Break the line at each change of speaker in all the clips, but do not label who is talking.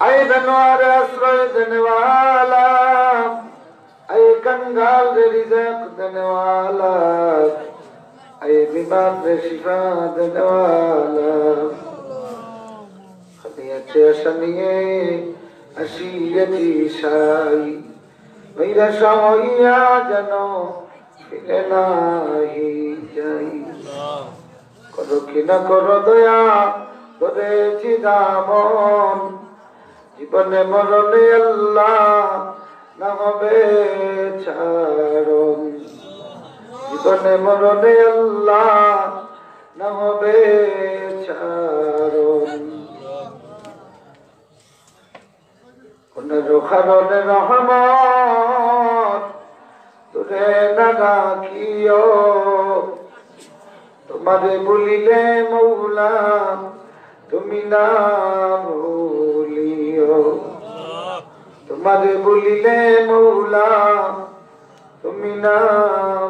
आए धनवार आश्रय देने वाला, आए कंगाल रे रिज़्क़ देने वाला, आए बीमार रे शिफा देने वाला। खलियते शनिये अशियती शाही मेरा शाहिया जनो फिरे नाही जाई। करो कि न करो दया धरेছি দামন, জীবনে মরণে আল্লাহ না হবে ছাড়ন, জীবনে মরণে আল্লাহ না হবে ছাড়ন। কোনের কারণে রহমত তোরে না রাখিও, তোমারে বলিলে মৌলা তুমি না ভুলিও, তোমারে বলিলে মৌলা তুমি না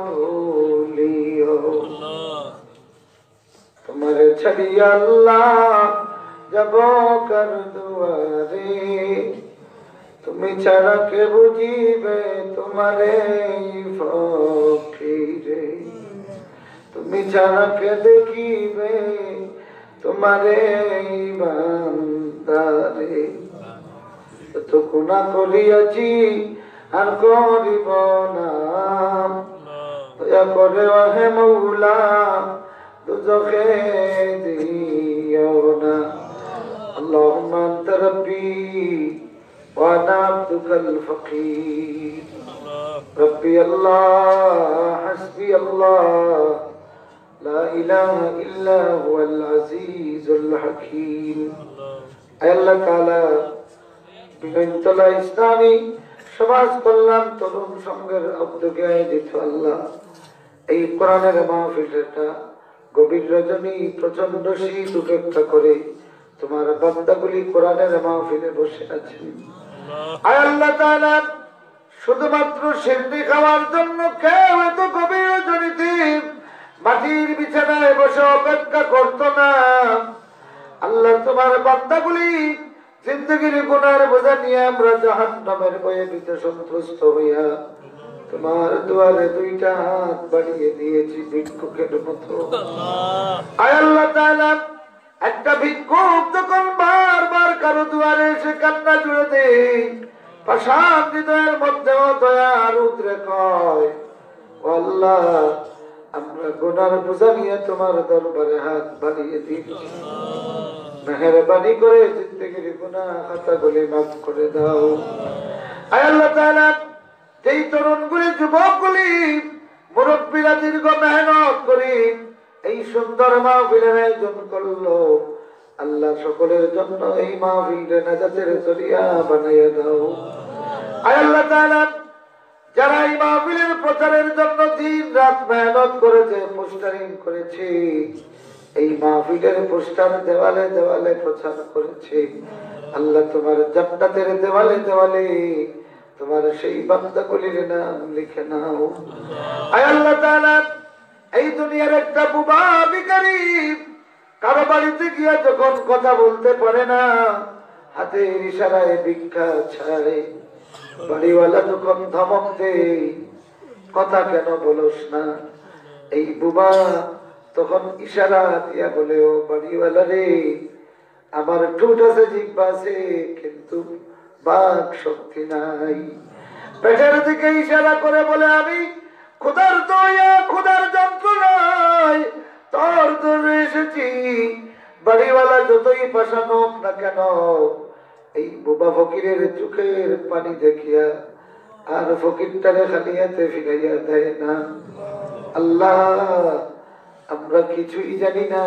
ভুলিও। তোমারে ছাড়িয়া আল্লাহ যাব কার দুয়ারে, তুমি ছাড়া কে বুঝিবে তোমারে ফকিরে, তুমি ছাড়া কে দেখিবে তোমারে বান্দারে। তো গুনাহ করিয়াছি আর করিব না, দয়া করে ওহে মৌলা দুজখে দিও না। আল্লাহুম্মা আনতা রাব্বি ওয়া আনা আবদুকাল ফাকির। রব্বি আল্লাহ হাসবি আল্লাহ লা ইলাহা ইল্লা হুয়াল আজিজুল হাকীম। আল্লাহ তাআলা বিনতলা ইসলামী সমাজ কল্যাণ তরুণ সংঘের উদ্যোগে আয়োজিত আল্লাহ এই কোরআনের মাহফিলটা গভীর রজনী প্রচন্ড শীত উপেক্ষা করে তোমার বান্দাগুলি কোরআনের মাহফিলে বসে আছেন। আল্লাহ তাআলা শুধুমাত্র সিরনি খাওয়ার জন্য কেউ এত গভীর রজনীতে মাটির বিছানায় বসে অপেক্ষা করতো না। আল্লাহ তোমার বান্দাগুলি জিন্দগির গুনার বোঝা নিয়ে আমরা জাহান্নামের ভয়ে ভীত সন্ত্রস্ত হইয়া তোমার দুয়ারে দুইটা হাত বাড়িয়ে দিয়েছি ভিক্ষুকের মতো। আয় আল্লাহ তাআলা একটা ভিক্ষুক যখন বারবার কারো দুয়ারে এসে কান্না জুড়ে দেয়, পাষাণ হৃদয়ের মধ্যেও দয়ার উদ্রে কয়, ও আল্লাহ আমরা গুনার বোঝা নিয়ে তোমার দরবারে হাত বাড়িয়ে দিচ্ছি, মেহেরবানি করে জিন্দেগির গুনাহ খাতাগুলি মাফ করে দাও। আয় আল্লাহ তাআলা যেই তরুণগুলি যুবকগুলি মুরব্বীরা দীর্ঘ মেহনত করি এই সুন্দর মাহফিলের আয়োজন করলো, আল্লাহ সকলের জন্য এই মাহফিলকে নাজাতের জরিয়া বানাইয়া দাও। আয় আল্লাহ তাআলা যারা এই মাহফিলের প্রচারের জন্য দিন রাত মেহনত করেছে, পোস্টারিং করেছে, এই মাহফিলের পোস্টার দেওয়ালে দেওয়ালে প্রচার করেছে, আল্লাহ তোমার জান্নাতের দেওয়ালে দেওয়ালে তোমার সেই বান্দাগুলির নাম লিখে নাও। আয় আল্লাহ তাআলা এই দুনিয়ার একটা বুবা ভিখারি কারো বাড়িতে গিয়া যখন কথা বলতে পারে না, হাতের ইশারায় ভিক্ষা চায়, বাড়িওয়ালা যখন ধমক দেয় কথা কেন বলস না, এই বুবা তখন ইশারা দিয়া বলে, ও বাড়িওয়ালা রে আমার ঠোঁট আছে জিহ্বা আছে কিন্তু বাক শক্তি নাই। পেটের দিকে ইশারা করে বলে, আমি খোদার দয়া খোদার যন্ত্রণায় তোর দরে এসেছি। বাড়িওয়ালা যতই পাশান হোক না কেন এই বোবা ফকিরের চোখের পানি দেখিয়া আর ফকিরটারে খালি হাতে ফিরাইয়া দেয় না। আল্লাহ আমরা কিছুই জানি না,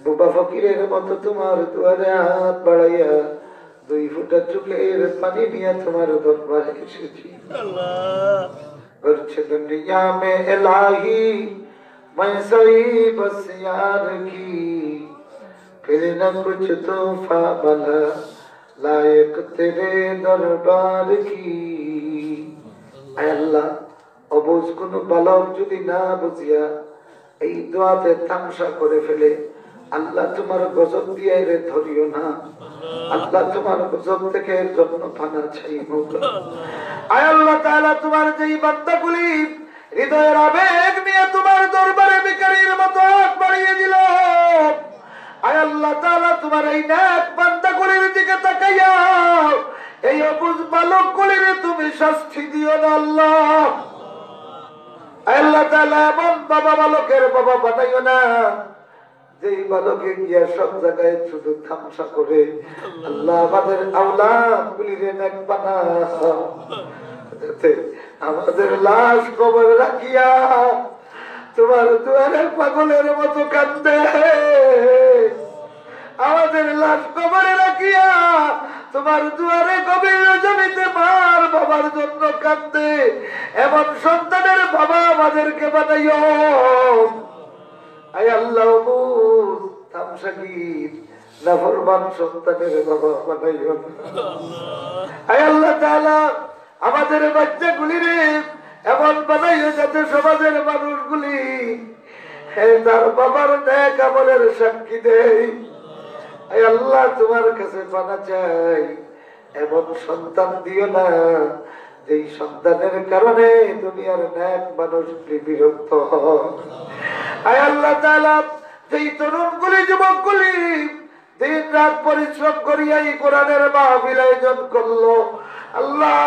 বোবা ফকিরের মতো তোমার দুয়ারে হাত বাড়াইয়া 2 ফোঁটা চোখের পানি নিয়ে তোমার দরবারে এসেছি। করছে দুনিয়া মে ইলাহি मैं सही बस यार की, फिर न कुछ तोहफा भला लायक तेरे दरबार की। आय अल्लाह অবুঝ কোন বালক যদি না বুঝিয়া এই দোয়াতে তামসা করে ফেলে, আল্লাহ তোমার গজব দিয়ে রে ধরিও না, আল্লাহ তোমার গজব থেকে জন্য পানা চাই মৌলা। আয় আল্লাহ তাআলা তোমার যেই বান্দাগুলি হৃদয়ের আবেগ নিয়ে তোমার দরবারে ভিখারির মতো হাত বাড়িয়ে দিল, আয় আল্লাহ তাআলা তোমার এই নেক বান্দাগুলির দিকে তাকাইয়া এই অবুঝ বালকগুলির তুমি শাস্তি দিও না আল্লাহ। আয় আল্লাহ তাআলা এমন বাবা বালকের বাবা বানাইও না যেই বালকে গিয়া সব জায়গায় শুধু তামাশা করে। আল্লাহ আমাদের আওলাদ গুলিরে নেক বানাও, আমাদের লাশ কবরে রাখিয়া তোমার দুয়ারে পাগলের মতো কান্দে, আমাদের লাশ কবরে রাখিয়া তোমার দুয়ারে গভীর জমিতে মার বাবার জন্য কান্দে, এমন সন্তানের বাবা আমাদেরকে বানাইও। আয় আল্লাহ তামসাগীর নাফরমান সন্তানের বাবা বানাইও। আয় আল্লাহ তাআলা আমাদের বাচ্চাগুলিরে এমন বানাইও যাতে সমাজের মানুষগুলি তার বাবার নেক আমলের সাক্ষী দেয়। আয় আল্লাহ তোমার কাছে পানা চাই, এমন সন্তান দিও না যেই সন্তানের কারণে দুনিয়ার নেক মানুষ বিরক্ত হয়। আয় আল্লাহ তাআলা যেই তরুণগুলি যুবকগুলি দিন রাত পরিশ্রম করিয়া এই কোরআনের মাহফিল আয়োজন করলো, আল্লাহ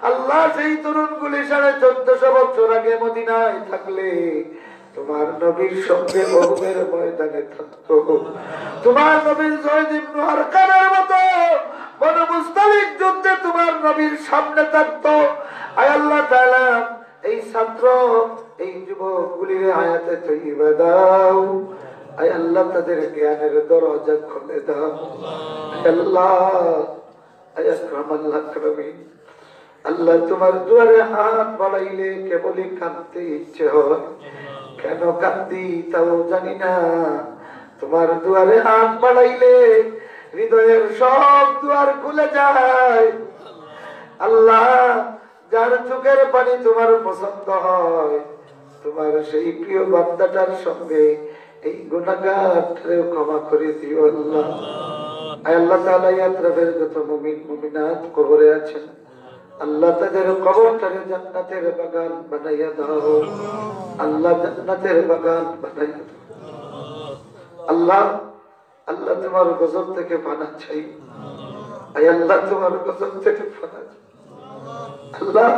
আল্লাহ সেই তরুণগুলি 1450 বছর আগে মদিনায় থাকলে তোমার নবীর সঙ্গে বহুবের ময়দানে থাকতো, তোমার নবীর জয়দ ইবনে আরকামের মতো বনু মুস্তালিক যুদ্ধে তোমার নবীর সামনে থাকতো। আয় আল্লাহ তাআলা এই ছাত্র এই যুবকগুলির হায়াতে তৈয়বা দাও। আয় আল্লাহ তাদের জ্ঞানের দরজা খুলে দাও। আল্লাহ আয় আকরামাল আকরামিন, আল্লাহ তোমার দুয়ারে হাত বাড়াইলে কেবলই কাঁদতে ইচ্ছে হয়, কেন কান্দি তাও জানি না। তোমার দুয়ারে হাত বাড়াইলে হৃদয়ের সব দুয়ার খুলে যায়। আল্লাহ যার চোখের পানি তোমার পছন্দ হয়, তোমার সেই প্রিয় বান্দাটার সঙ্গে এই গুনাহগারটারেও ক্ষমা করে দিও আল্লাহ। আয় আল্লাহ তাআলা ইয়াত্রাফের যত মুমিন মুমিনাত কবরে আছেন, আল্লাহ তাদের কবরটারে জান্নাতের বাগান বানাইয়া দাও। আল্লাহ জান্নাতের বাগান বানাইয়া দাও। আল্লাহ আল্লাহ তোমার গজব থেকে পানা চাই। আয় আল্লাহ তোমার গজব থেকে পানা চাই। আল্লাহ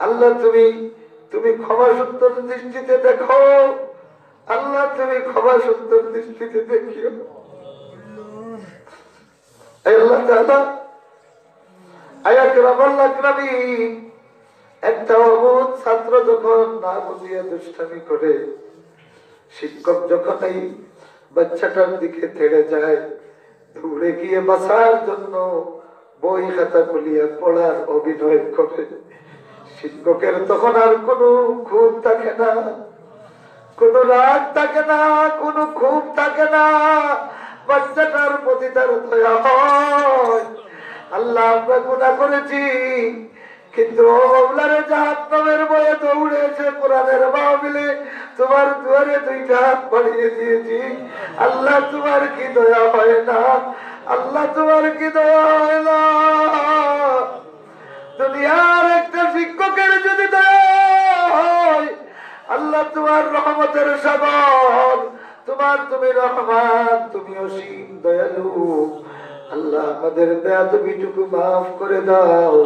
আল্লাহ তুমি তুমি ক্ষমা সুন্দর দৃষ্টিতে দেখো। আল্লাহ তুমি ক্ষমা সুন্দর দৃষ্টিতে দেখিও। আয় আল্লাহ তাআলা একটা অবুঝ ছাত্র যখন না বুঝিয়ে দুষ্টামি করে, শিক্ষক যখন এই বাচ্চাটার দিকে তেড়ে যায়, দৌড়ে গিয়ে বাঁচার জন্য বই খাতা খুলিয়া পড়ার অভিনয় করে, শিক্ষকের তখন আর কোনো ক্ষোভ থাকে না, কোনো রাগ থাকে না, কোনো ক্ষোভ থাকে না, বাচ্চাটার প্রতি তার দয়া হয়। আল্লাহ আমরা গুনাহ করেছি, কিন্তু মাওলারে জাহান্নামের ভয়ে দৌড়েছে কোরআনের মাহফিলে তোমার দুয়ারে দুইটা হাত বাড়িয়ে দিয়েছি। আল্লাহ তোমার কি দয়া হয় না? আল্লাহ তোমার কি দয়া হয় না? দুনিয়ার একটা শিক্ষকের যদি দয়া হয়, আল্লাহ তোমার রহমতের সাগর, তুমি রহমান, তুমি অসীম দয়ালু। আল্লাহ আমাদের বেয়াদবিটুকু মাফ করে দাও।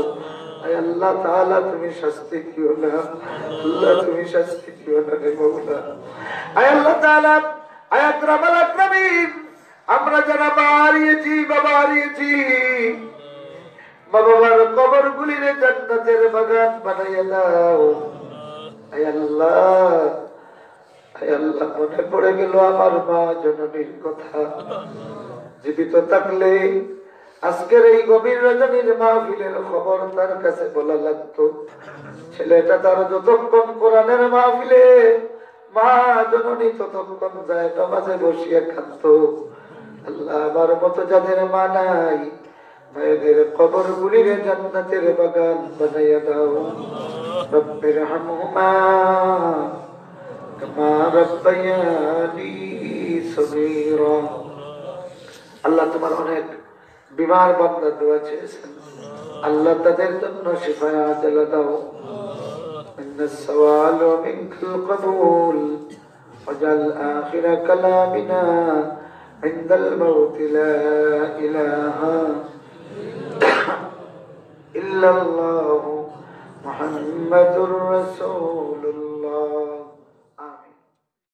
আল্লাহ তাআলা তুমি শাস্তি দিও না, আল্লাহ তুমি শাস্তি দিও না রে মাওলা। আল্লাহ তাআলা আকরামাল আকরামিন, আমরা যারা হারিয়েছি বাবা হারিয়েছি, বাবার কবর গুলিরে জান্নাতের বাগান বানাইয়া দাও। আল্লাহ আল্লাহ মনে পড়ে গেল আমার মা জননীর কথা। জীবিত থাকলে আজকের এই গভীর রজনীর মাহফিলের খবর তার কাছে বলা লাগতো। ছেলেটা তার যতক্ষণ কোরআনের মাহফিলে, মা জননী ততক্ষণ যায় নামাজে বসিয়া খাত। আল্লাহ আমার মতো যাদের মা নাই, মায়েদের কবর গুলিরে জান্নাতের বাগান বানাইয়া দাও। রব্বির হামহুমা কামা রাব্বায়ানি صغيرا আল্লাহ তোমার অনেক বিমার বান্দা দোয়া চেয়েছেন আল্লাহ তাদের জন্য শিফায়ে আজলা দাও إن السوال منك القبول وجعل آخر كلامنا عند الموت لا إله إلا الله محمد رسول الله